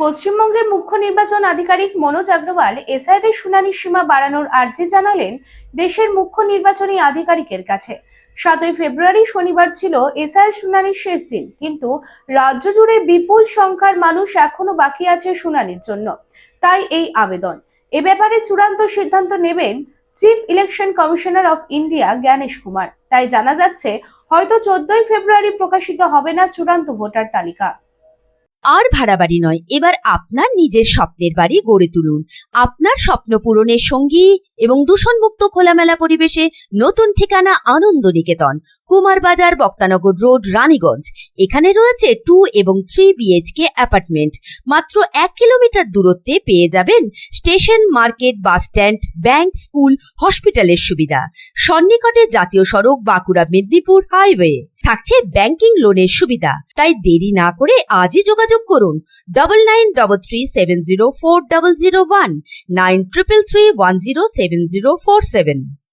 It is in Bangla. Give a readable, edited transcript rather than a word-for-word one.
পশ্চিমবঙ্গের মুখ্য নির্বাচন আধিকারিক মনোজ আগরওয়াল এসআইআর শুনানির সীমা বাড়ানোর আর্জি জানালেন দেশের মুখ্য নির্বাচনী আধিকারিকের কাছে। 7ই ফেব্রুয়ারি শনিবার ছিল এসআইআর শুনানির শেষ দিন, কিন্তু রাজ্য জুড়ে বিপুল সংখ্যার মানুষ এখনো বাকি আছে শুনানির জন্য। তাই এই আবেদন। এ ব্যাপারে চূড়ান্ত সিদ্ধান্ত নেবেন chief election commissioner of India Gyanesh Kumar. তাই জানা যাচ্ছে হয়তো 14ই ফেব্রুয়ারি প্রকাশিত হবে না চূড়ান্ত ভোটার তালিকা। আর ভাড়া বাড়ি নয়, এবার আপনার নিজের স্বপ্নের বাড়ি গড়ে তুলুন। আপনার স্বপ্ন পূরণের সঙ্গী এবং দূষণমুক্ত খোলামেলা পরিবেশে নতুন ঠিকানা আনন্দ নিকেতন, কুমার বাজার, বক্তানগর রোড, রানীগঞ্জ। এখানে রয়েছে 2 এবং 3 BHK অ্যাপার্টমেন্ট। মাত্র 1 কিলোমিটার দূরত্বে পেয়ে যাবেন station, market, bus stand, bank, school, হসপিটালের সুবিধা। সন্নিকটে জাতীয় সড়ক, বাঁকুড়া মেদিনীপুর হাইওয়ে। থাকছে ব্যাংকিং লোনের সুবিধা। তাই দেরি না করে আজই যোগাযোগ করুন 9933370401 9333107047।